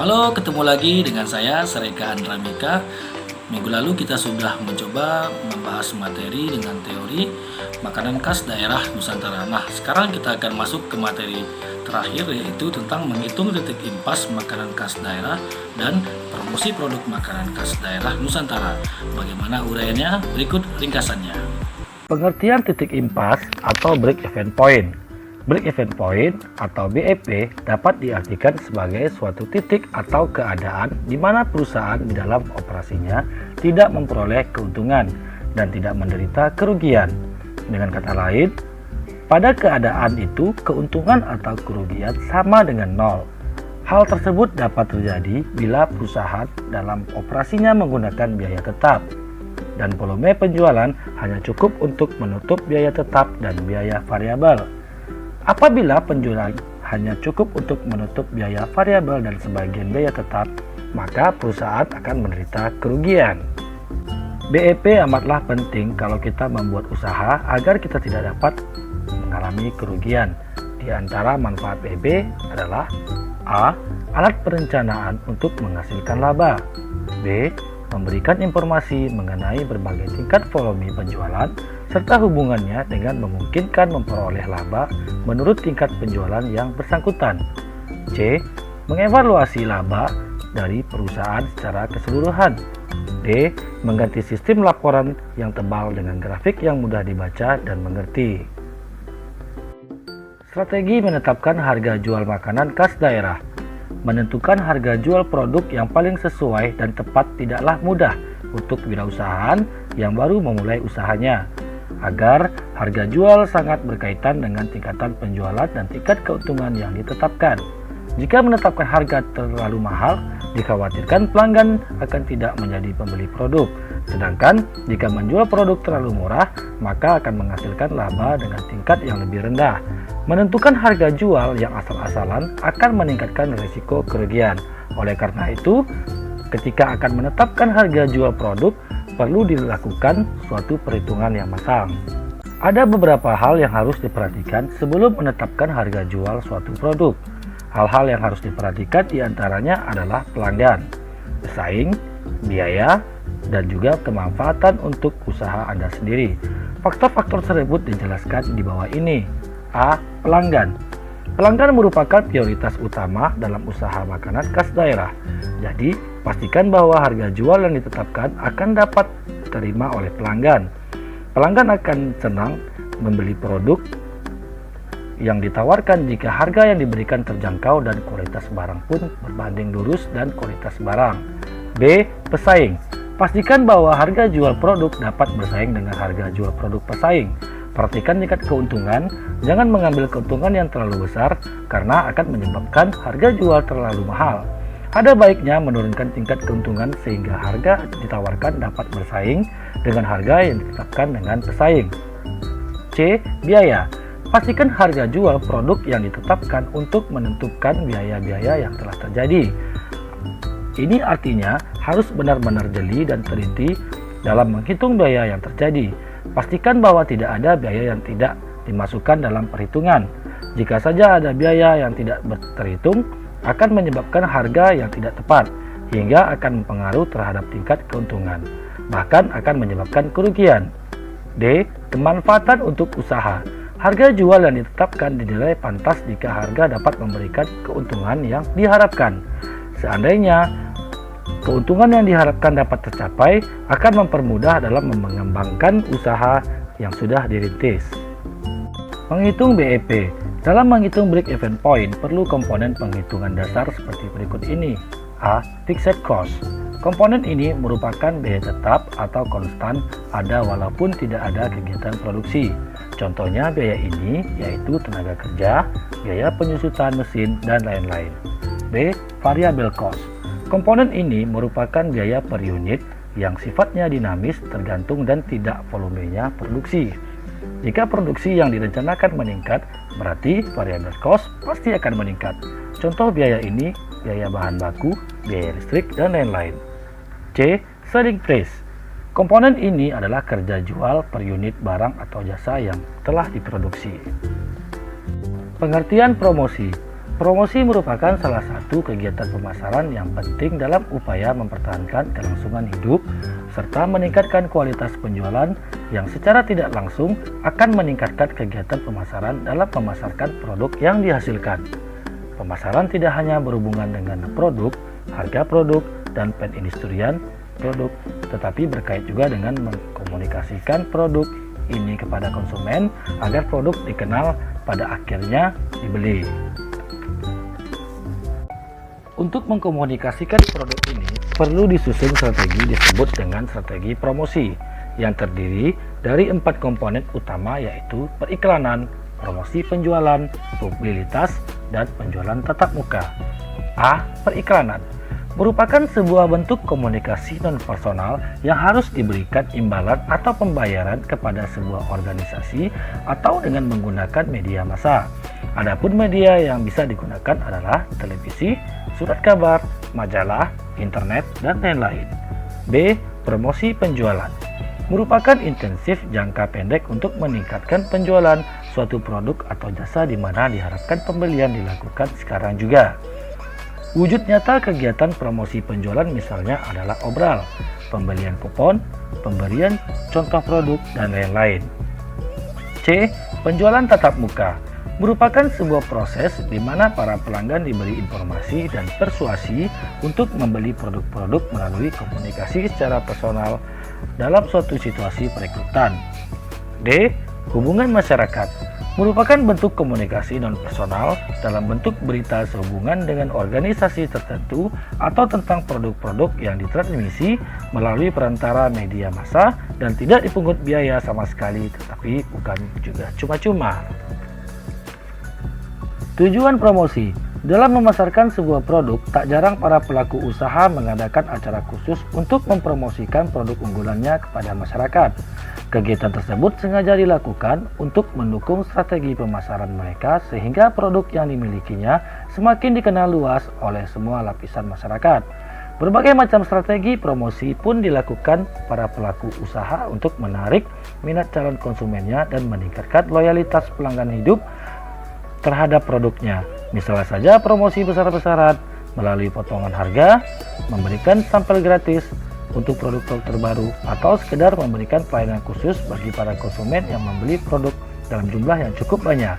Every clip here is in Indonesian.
Halo, ketemu lagi dengan saya Sereka Andramika. Minggu lalu kita sudah mencoba membahas materi dengan teori makanan khas daerah Nusantara. Nah, sekarang kita akan masuk ke materi terakhir, yaitu tentang menghitung titik impas makanan khas daerah dan promosi produk makanan khas daerah Nusantara. Bagaimana uraiannya? Berikut ringkasannya. Pengertian titik impas atau break even point. Break even point atau BEP dapat diartikan sebagai suatu titik atau keadaan di mana perusahaan di dalam operasinya tidak memperoleh keuntungan dan tidak menderita kerugian. Dengan kata lain, pada keadaan itu keuntungan atau kerugian sama dengan nol. Hal tersebut dapat terjadi bila perusahaan dalam operasinya menggunakan biaya tetap dan volume penjualan hanya cukup untuk menutup biaya tetap dan biaya variabel. Apabila penjualan hanya cukup untuk menutup biaya variabel dan sebagian biaya tetap, maka perusahaan akan menderita kerugian. BEP amatlah penting kalau kita membuat usaha agar kita tidak dapat mengalami kerugian. Di antara manfaat BEP adalah A. Alat perencanaan untuk menghasilkan laba. B. Memberikan informasi mengenai berbagai tingkat volume penjualan serta hubungannya dengan memungkinkan memperoleh laba menurut tingkat penjualan yang bersangkutan. C. Mengevaluasi laba dari perusahaan secara keseluruhan. D. Mengganti sistem laporan yang tebal dengan grafik yang mudah dibaca dan mengerti. Strategi menetapkan harga jual makanan khas daerah. Menentukan harga jual produk yang paling sesuai dan tepat tidaklah mudah untuk wirausahaan yang baru memulai usahanya, agar harga jual sangat berkaitan dengan tingkatan penjualan dan tingkat keuntungan yang ditetapkan. Jika menetapkan harga terlalu mahal, dikhawatirkan pelanggan akan tidak menjadi pembeli produk. Sedangkan jika menjual produk terlalu murah, maka akan menghasilkan laba dengan tingkat yang lebih rendah. Menentukan harga jual yang asal-asalan akan meningkatkan risiko kerugian. Oleh karena itu, ketika akan menetapkan harga jual produk, perlu dilakukan suatu perhitungan yang matang. Ada beberapa hal yang harus diperhatikan sebelum menetapkan harga jual suatu produk. Hal-hal yang harus diperhatikan diantaranya adalah pelanggan, pesaing, biaya, dan juga kemanfaatan untuk usaha Anda sendiri. Faktor-faktor tersebut dijelaskan di bawah ini. A. Pelanggan. Pelanggan merupakan prioritas utama dalam usaha makanan khas daerah. Jadi, pastikan bahwa harga jual yang ditetapkan akan dapat diterima oleh pelanggan. Pelanggan akan senang membeli produk yang ditawarkan jika harga yang diberikan terjangkau dan kualitas barang pun berbanding lurus dan kualitas barang. B. Pesaing. Pastikan bahwa harga jual produk dapat bersaing dengan harga jual produk pesaing. Perhatikan tingkat keuntungan, jangan mengambil keuntungan yang terlalu besar karena akan menyebabkan harga jual terlalu mahal. Ada baiknya menurunkan tingkat keuntungan sehingga harga ditawarkan dapat bersaing dengan harga yang ditetapkan dengan pesaing. C. Biaya. Pastikan harga jual produk yang ditetapkan untuk menentukan biaya-biaya yang telah terjadi. Ini artinya harus benar-benar jeli dan teliti dalam menghitung biaya yang terjadi. Pastikan bahwa tidak ada biaya yang tidak dimasukkan dalam perhitungan. Jika saja ada biaya yang tidak terhitung, akan menyebabkan harga yang tidak tepat, hingga akan mempengaruhi terhadap tingkat keuntungan, bahkan akan menyebabkan kerugian. D. Kemanfaatan untuk usaha. Harga jual yang ditetapkan dinilai pantas jika harga dapat memberikan keuntungan yang diharapkan. Seandainya keuntungan yang diharapkan dapat tercapai, akan mempermudah dalam mengembangkan usaha yang sudah dirintis. Menghitung BEP. Dalam menghitung break even point, perlu komponen penghitungan dasar seperti berikut ini. A. Fixed cost. Komponen ini merupakan biaya tetap atau konstan ada walaupun tidak ada kegiatan produksi. Contohnya biaya ini yaitu tenaga kerja, biaya penyusutan mesin, dan lain-lain. B. Variable cost. Komponen ini merupakan biaya per unit yang sifatnya dinamis tergantung dan tidak volumenya produksi. Jika produksi yang direncanakan meningkat, berarti variable cost pasti akan meningkat. Contoh biaya ini, biaya bahan baku, biaya listrik, dan lain-lain. C. Selling price. Komponen ini adalah kerja jual per unit barang atau jasa yang telah diproduksi. Pengertian promosi. Promosi merupakan salah satu kegiatan pemasaran yang penting dalam upaya mempertahankan kelangsungan hidup serta meningkatkan kualitas penjualan yang secara tidak langsung akan meningkatkan kegiatan pemasaran dalam memasarkan produk yang dihasilkan. Pemasaran tidak hanya berhubungan dengan produk, harga produk, dan perindustrian produk, tetapi berkait juga dengan mengkomunikasikan produk ini kepada konsumen agar produk dikenal pada akhirnya dibeli. Untuk mengkomunikasikan produk ini, perlu disusun strategi disebut dengan strategi promosi yang terdiri dari 4 komponen utama, yaitu periklanan, promosi penjualan, mobilitas, dan penjualan tatap muka. A. Periklanan merupakan sebuah bentuk komunikasi non-personal yang harus diberikan imbalan atau pembayaran kepada sebuah organisasi atau dengan menggunakan media massa. Adapun media yang bisa digunakan adalah televisi, surat kabar, majalah, internet, dan lain-lain. B. Promosi penjualan merupakan intensif jangka pendek untuk meningkatkan penjualan suatu produk atau jasa di mana diharapkan pembelian dilakukan sekarang juga. Wujud nyata kegiatan promosi penjualan misalnya adalah obral, pembelian kupon, pemberian contoh produk, dan lain-lain. C. Penjualan tatap muka merupakan sebuah proses di mana para pelanggan diberi informasi dan persuasi untuk membeli produk-produk melalui komunikasi secara personal dalam suatu situasi perekrutan. D. Hubungan masyarakat merupakan bentuk komunikasi non-personal dalam bentuk berita sehubungan dengan organisasi tertentu atau tentang produk-produk yang ditransmisi melalui perantara media massa dan tidak dipungut biaya sama sekali, tetapi bukan juga cuma-cuma. Tujuan promosi dalam memasarkan sebuah produk, tak jarang para pelaku usaha mengadakan acara khusus untuk mempromosikan produk unggulannya kepada masyarakat. Kegiatan tersebut sengaja dilakukan untuk mendukung strategi pemasaran mereka sehingga produk yang dimilikinya semakin dikenal luas oleh semua lapisan masyarakat. Berbagai macam strategi promosi pun dilakukan para pelaku usaha untuk menarik minat calon konsumennya dan meningkatkan loyalitas pelanggan hidup terhadap produknya. Misalnya saja promosi besar-besaran melalui potongan harga, memberikan sampel gratis untuk produk-produk terbaru, atau sekedar memberikan pelayanan khusus bagi para konsumen yang membeli produk dalam jumlah yang cukup banyak.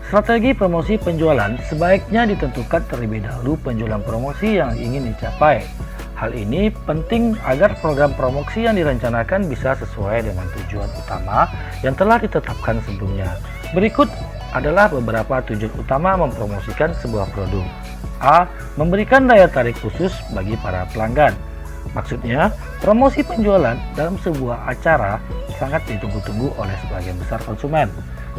Strategi promosi penjualan sebaiknya ditentukan terlebih dahulu penjualan promosi yang ingin dicapai. Hal ini penting agar program promosi yang direncanakan bisa sesuai dengan tujuan utama yang telah ditetapkan sebelumnya. Berikut adalah beberapa tujuan utama mempromosikan sebuah produk. A. Memberikan daya tarik khusus bagi para pelanggan. Maksudnya, promosi penjualan dalam sebuah acara sangat ditunggu-tunggu oleh sebagian besar konsumen.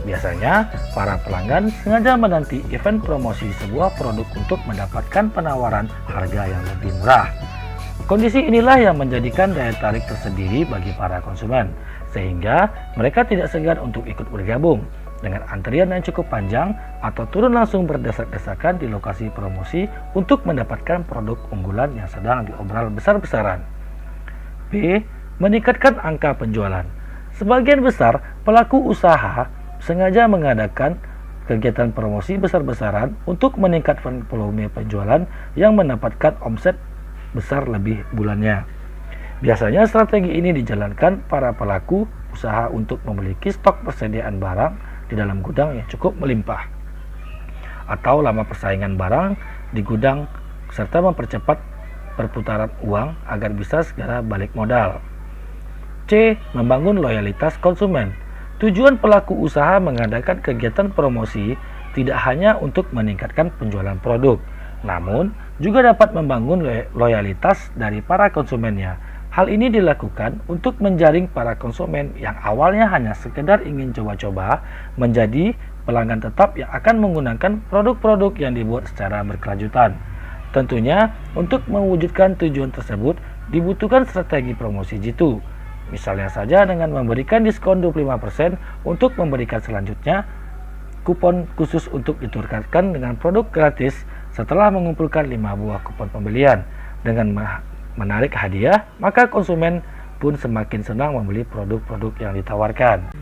Biasanya, para pelanggan sengaja menanti event promosi sebuah produk untuk mendapatkan penawaran harga yang lebih murah. Kondisi inilah yang menjadikan daya tarik tersendiri bagi para konsumen, sehingga mereka tidak segan untuk ikut bergabung dengan antrian yang cukup panjang atau turun langsung berdesak-desakan di lokasi promosi untuk mendapatkan produk unggulan yang sedang diobral besar-besaran. B. Meningkatkan angka penjualan. Sebagian besar pelaku usaha sengaja mengadakan kegiatan promosi besar-besaran untuk meningkatkan volume penjualan yang mendapatkan omset besar lebih bulannya. Biasanya strategi ini dijalankan para pelaku usaha untuk memiliki stok persediaan barang di dalam gudang yang cukup melimpah, atau lama persaingan barang di gudang, serta mempercepat perputaran uang agar bisa segera balik modal. C. Membangun loyalitas konsumen. Tujuan pelaku usaha mengadakan kegiatan promosi tidak hanya untuk meningkatkan penjualan produk, namun juga dapat membangun loyalitas dari para konsumennya. Hal ini dilakukan untuk menjaring para konsumen yang awalnya hanya sekedar ingin coba-coba menjadi pelanggan tetap yang akan menggunakan produk-produk yang dibuat secara berkelanjutan. Tentunya, untuk mewujudkan tujuan tersebut dibutuhkan strategi promosi jitu. Misalnya saja dengan memberikan diskon 25% untuk memberikan selanjutnya kupon khusus untuk ditukarkan dengan produk gratis setelah mengumpulkan 5 buah kupon pembelian. Dengan menarik hadiah, maka konsumen pun semakin senang membeli produk-produk yang ditawarkan.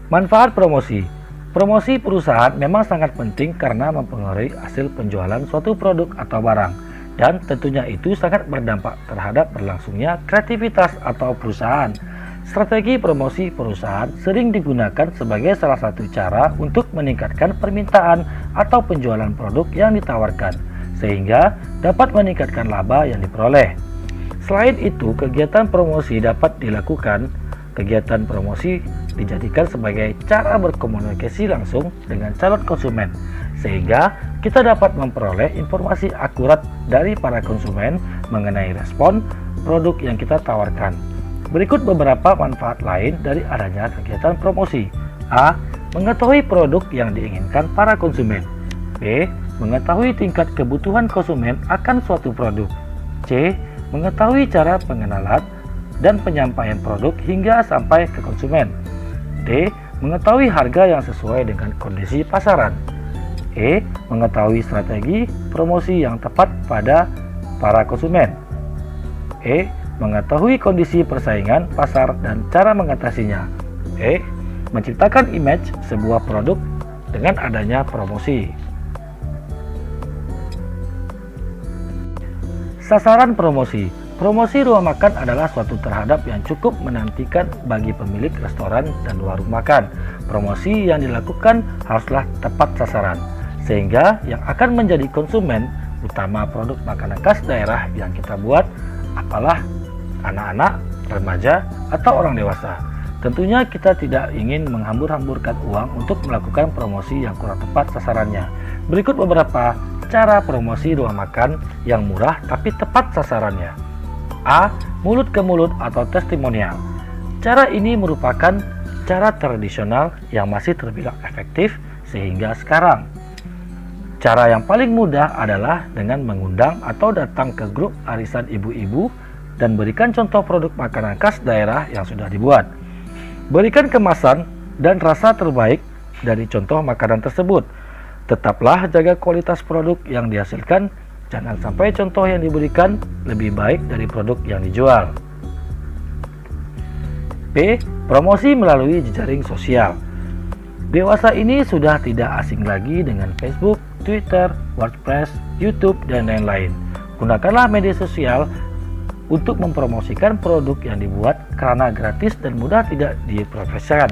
Manfaat promosi. Promosi perusahaan memang sangat penting karena mempengaruhi hasil penjualan suatu produk atau barang, dan tentunya itu sangat berdampak terhadap berlangsungnya kreativitas atau perusahaan. Strategi promosi perusahaan sering digunakan sebagai salah satu cara untuk meningkatkan permintaan atau penjualan produk yang ditawarkan, sehingga dapat meningkatkan laba yang diperoleh. Selain itu, kegiatan promosi dapat dilakukan. Kegiatan promosi dijadikan sebagai cara berkomunikasi langsung dengan calon konsumen, sehingga kita dapat memperoleh informasi akurat dari para konsumen mengenai respon produk yang kita tawarkan. Berikut beberapa manfaat lain dari adanya kegiatan promosi. A. Mengetahui produk yang diinginkan para konsumen. B. Mengetahui tingkat kebutuhan konsumen akan suatu produk. C. Mengetahui cara pengenalan dan penyampaian produk hingga sampai ke konsumen. D. Mengetahui harga yang sesuai dengan kondisi pasaran. E. Mengetahui strategi promosi yang tepat pada para konsumen. E. Mengetahui kondisi persaingan pasar dan cara mengatasinya. E. Menciptakan image sebuah produk dengan adanya promosi. Sasaran promosi. Promosi ruang makan adalah suatu terhadap yang cukup menantikan bagi pemilik restoran dan warung makan. Promosi yang dilakukan haruslah tepat sasaran, sehingga yang akan menjadi konsumen utama produk makanan khas daerah yang kita buat apalah anak-anak, remaja, atau orang dewasa. Tentunya kita tidak ingin menghambur-hamburkan uang untuk melakukan promosi yang kurang tepat sasarannya. Berikut beberapa cara promosi ruang makan yang murah tapi tepat sasarannya. A. Mulut ke mulut atau testimonial. Cara ini merupakan cara tradisional yang masih terbilang efektif sehingga sekarang. Cara yang paling mudah adalah dengan mengundang atau datang ke grup arisan ibu-ibu dan berikan contoh produk makanan khas daerah yang sudah dibuat. Berikan kemasan dan rasa terbaik dari contoh makanan tersebut. Tetaplah jaga kualitas produk yang dihasilkan, jangan sampai contoh yang diberikan lebih baik dari produk yang dijual. B. Promosi melalui jejaring sosial. Dewasa ini sudah tidak asing lagi dengan Facebook, Twitter, WordPress, YouTube, dan lain-lain. Gunakanlah media sosial untuk mempromosikan produk yang dibuat karena gratis dan mudah tidak diprofesikan.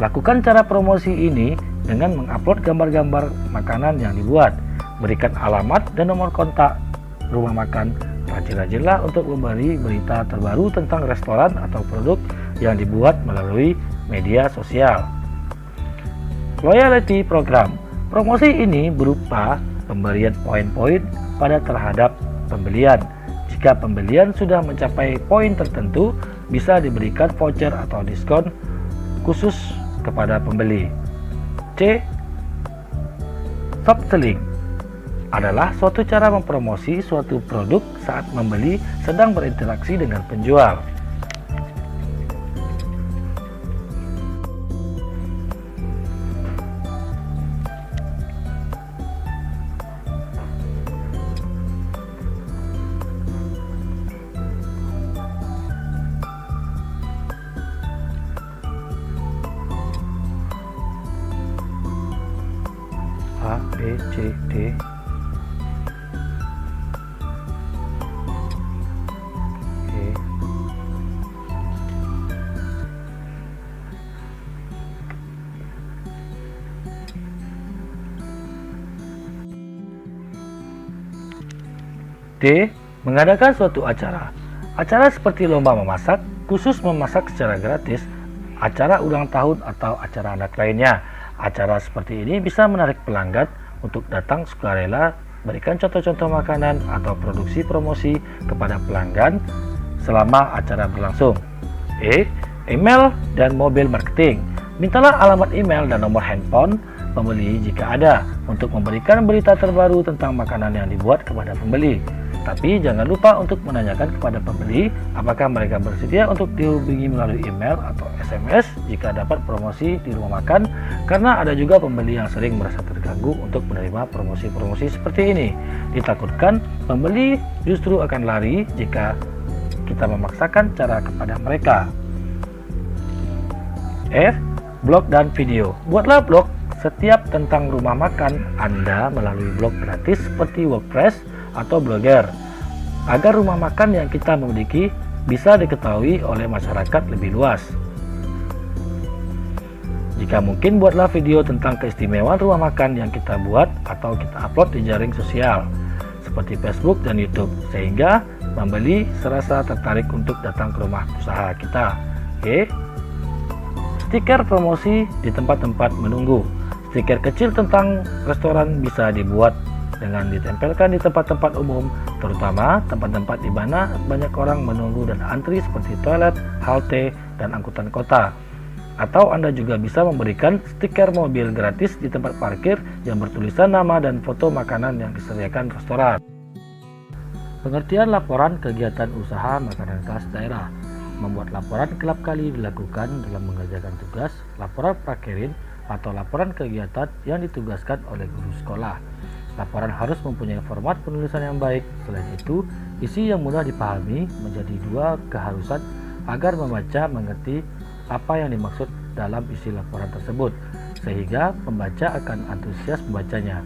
Lakukan cara promosi ini dengan mengupload gambar-gambar makanan yang dibuat. Berikan alamat dan nomor kontak rumah makan. Rajin-rajinlah untuk memberi berita terbaru tentang restoran atau produk yang dibuat melalui media sosial. Loyalty program. Promosi ini berupa pemberian poin-poin pada terhadap pembelian. Jika pembelian sudah mencapai poin tertentu, bisa diberikan voucher atau diskon khusus kepada pembeli. C. Soft selling adalah suatu cara mempromosi suatu produk saat membeli sedang berinteraksi dengan penjual. A, B, C, D. E. D. Mengadakan suatu acara. Acara seperti lomba memasak, khusus memasak secara gratis, acara ulang tahun atau acara anak lainnya. Acara seperti ini bisa menarik pelanggan untuk datang sukarela, berikan contoh-contoh makanan atau produksi promosi kepada pelanggan selama acara berlangsung. E. Email dan mobile marketing. Mintalah alamat email dan nomor handphone pembeli jika ada untuk memberikan berita terbaru tentang makanan yang dibuat kepada pembeli. Tapi jangan lupa untuk menanyakan kepada pembeli apakah mereka bersedia untuk dihubungi melalui email atau SMS jika dapat promosi di rumah makan, karena ada juga pembeli yang sering merasa terganggu untuk menerima promosi-promosi seperti ini. Ditakutkan pembeli justru akan lari jika kita memaksakan cara kepada mereka. F. Blog dan video. Buatlah blog setiap tentang rumah makan Anda melalui blog gratis seperti WordPress atau Blogger, agar rumah makan yang kita miliki bisa diketahui oleh masyarakat lebih luas. Jika mungkin, buatlah video tentang keistimewaan rumah makan yang kita buat atau kita upload di jaring sosial seperti Facebook dan YouTube, sehingga pembeli serasa tertarik untuk datang ke rumah usaha kita. Oke. Stiker promosi di tempat-tempat menunggu. Stiker kecil tentang restoran bisa dibuat dengan ditempelkan di tempat-tempat umum, terutama tempat-tempat di mana banyak orang menunggu dan antri seperti toilet, halte, dan angkutan kota. Atau Anda juga bisa memberikan stiker mobil gratis di tempat parkir yang bertulisan nama dan foto makanan yang disediakan restoran. Pengertian laporan kegiatan usaha makanan khas daerah. Membuat laporan kelap kali dilakukan dalam mengerjakan tugas, laporan prakerin, atau laporan kegiatan yang ditugaskan oleh guru sekolah. Laporan harus mempunyai format penulisan yang baik. Selain itu, isi yang mudah dipahami menjadi dua keharusan agar membaca mengerti apa yang dimaksud dalam isi laporan tersebut, sehingga pembaca akan antusias membacanya.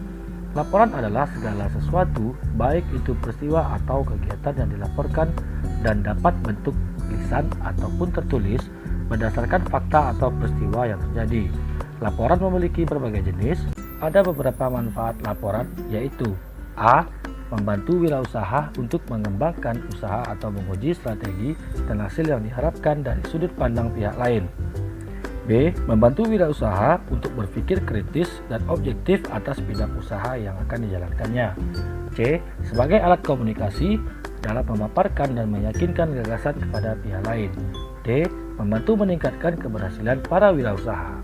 Laporan adalah segala sesuatu, baik itu peristiwa atau kegiatan yang dilaporkan dan dapat bentuk lisan ataupun tertulis berdasarkan fakta atau peristiwa yang terjadi. Laporan memiliki berbagai jenis. Ada beberapa manfaat laporan, yaitu A. Membantu wirausaha untuk mengembangkan usaha atau menguji strategi dan hasil yang diharapkan dari sudut pandang pihak lain. B. Membantu wirausaha untuk berpikir kritis dan objektif atas bidang usaha yang akan dijalankannya. C. Sebagai alat komunikasi dalam memaparkan dan meyakinkan gagasan kepada pihak lain. D. Membantu meningkatkan keberhasilan para wirausaha.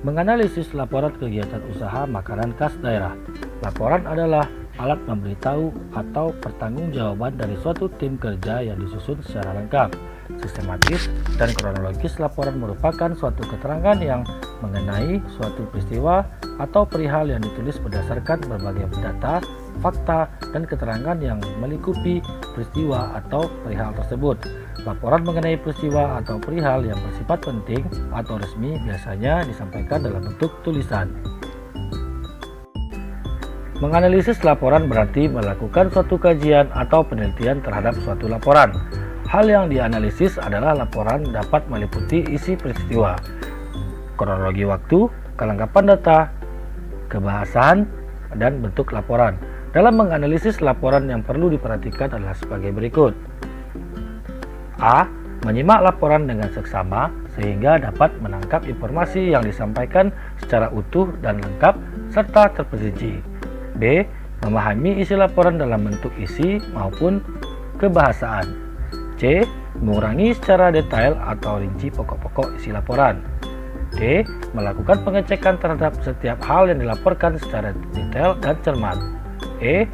Menganalisis laporan kegiatan usaha makanan khas daerah. Laporan adalah alat memberitahu atau pertanggungjawaban dari suatu tim kerja yang disusun secara lengkap, sistematis, dan kronologis. Laporan merupakan suatu keterangan yang mengenai suatu peristiwa atau perihal yang ditulis berdasarkan berbagai data, fakta, dan keterangan yang melingkupi peristiwa atau perihal tersebut. Laporan mengenai peristiwa atau perihal yang bersifat penting atau resmi biasanya disampaikan dalam bentuk tulisan. Menganalisis laporan berarti melakukan suatu kajian atau penelitian terhadap suatu laporan. Hal yang dianalisis adalah laporan dapat meliputi isi peristiwa, kronologi waktu, kelengkapan data, kebahasan, dan bentuk laporan. Dalam menganalisis laporan yang perlu diperhatikan adalah sebagai berikut. A. Menyimak laporan dengan seksama sehingga dapat menangkap informasi yang disampaikan secara utuh dan lengkap serta terperinci. B. Memahami isi laporan dalam bentuk isi maupun kebahasaan. C. Mengurangi secara detail atau rinci pokok-pokok isi laporan. D. Melakukan pengecekan terhadap setiap hal yang dilaporkan secara detail dan cermat. E.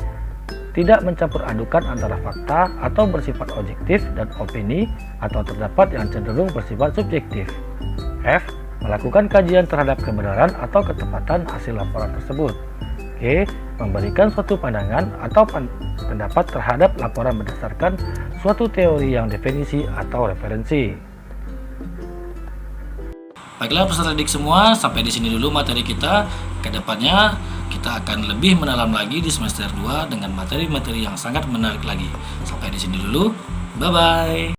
Tidak mencampur adukan antara fakta atau bersifat objektif dan opini atau terdapat yang cenderung bersifat subjektif. F. Melakukan kajian terhadap kebenaran atau ketepatan hasil laporan tersebut. G. Memberikan suatu pandangan atau pendapat terhadap laporan berdasarkan suatu teori yang definisi atau referensi. Baiklah peserta didik semua, sampai di sini dulu materi kita. Kedepannya kita akan lebih mendalam lagi di semester 2 dengan materi-materi yang sangat menarik lagi. Sampai di sini dulu, bye-bye.